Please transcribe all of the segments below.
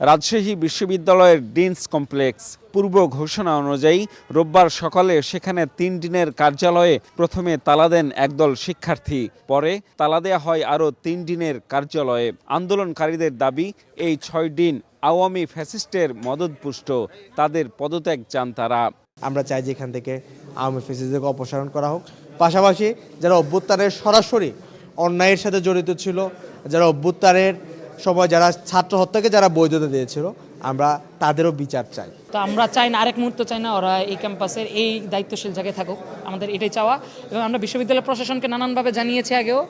রাজশাহী বিশ্ববিদ্যালয়ের deans complex. পূর্ব ঘোষণা অনুযায়ী রোববার সকালে সেখানে 3 দিনের কার্যালয়ে প্রথমে তালা দেন একদল শিক্ষার্থী, পরে তালা দেয়া হয় আরও 3 দিনের কার্যালয়ে। আন্দোলনকারীদের দাবি, এই 6 দিন আওয়ামী ফ্যাসিস্টের মদদপুষ্ট, তাদের পদত্যাগ চান তারা। আমরা চাই যে এখান থেকে আওয়ামী ফ্যাসিস্টকে অপসারণ করা হোক, পাশাপাশি যারা অভ্যুত্থানের সরাসরি অন্যায়ের সাথে জড়িত ছিল, যারা অভ্যুত্থানের সময় যারা ছাত্র হত্যাকে যারা বৈধতা দিয়েছিল, আমরা তাদেরও বিচার চাই। তো আমরা চাই না, আরেক মুহূর্ত চাই না ওরা এই ক্যাম্পাসের এই দায়িত্বশীল জায়গায় থাকুক, আমাদের এটাই চাওয়া। এবং আমরা বিশ্ববিদ্যালয় প্রশাসনকে নানানভাবে জানিয়েছি আগেও,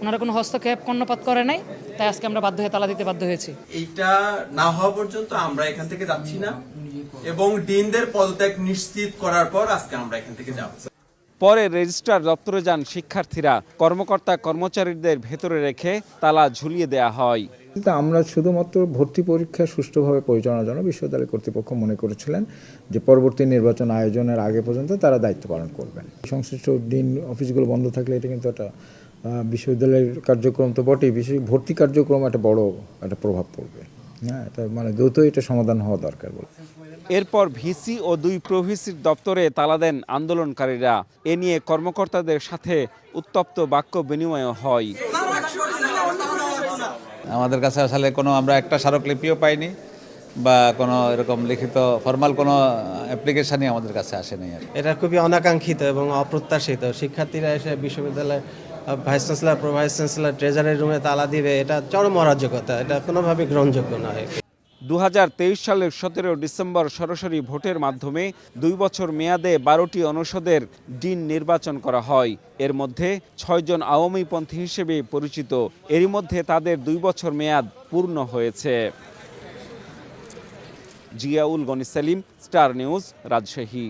ওনারা কোনো হস্তক্ষেপ কর্ণপাত করে নাই, তাই আজকে আমরা বাধ্য হয়ে তালা দিতে বাধ্য হয়েছি। এইটা না হওয়া পর্যন্ত আমরা এখান থেকে যাচ্ছি না এবং ডিনদের পদত্যাগ নিশ্চিত করার পর আজকে আমরা এখান থেকে যাব। পরে রেজিস্ট্রার দপ্তরে যান শিক্ষার্থীরা, কর্মকর্তা কর্মচারীদের ভেতরে রেখে তালা ঝুলিয়ে দেয়া হয়। কিন্তু আমরা শুধুমাত্র ভর্তি পরীক্ষা সুষ্ঠুভাবে পরিচালনার জন্য বিশ্ববিদ্যালয় কর্তৃপক্ষ মনে করেছিলেন যে পরবর্তী নির্বাচন আয়োজনের আগে পর্যন্ত তারা দায়িত্ব পালন করবেন। সংশ্লিষ্ট দিন অফিসগুলো বন্ধ থাকলে এটা কিন্তু একটা বিশ্ববিদ্যালয়ের কার্যক্রম তো বটেই, বিশেষ ভর্তি কার্যক্রম একটা বড় একটা প্রভাব পড়বে। হ্যাঁ, এটা মানে দ্রুত এটা সমাধান হওয়া দরকার বলে। এরপর ভিসি ও 2 প্রভিসির দপ্তরে তালা দেন আন্দোলনকারীরা। এ নিয়ে কর্মকর্তাদের সাথে উত্তপ্ত বাক্য বিনিময় হয়। আমাদের কাছে আসলে কোনো আমরা একটা স্মারকলিপিও পাইনি বা কোনো এরকম লিখিত ফর্মাল কোনো অ্যাপ্লিকেশনই আমাদের কাছে আসেনি। এটা খুবই অনাকাঙ্ক্ষিত এবং অপ্রত্যাশিত। শিক্ষার্থীরা এসে বিশ্ববিদ্যালয়ের vice chancellor, pro vice chancellor, ট্রেজারের রুমে তালা দিবে, এটা চরম অরাজকতা, এটা কোনোভাবেই গ্রহণযোগ্য নয়। 2023 সালের 17 ডিসেম্বর সরাসরি ভোটের মাধ্যমে 2 বছর মেয়াদে 12টি অনুষদের ডিন নির্বাচন করা হয়। এর মধ্যে 6 জন আওয়ামীপন্থী হিসেবে পরিচিত। এরই মধ্যে তাদের 2 বছর মেয়াদ পূর্ণ হয়েছে। Ziaul Gani Selim, Star News, Rajshahi.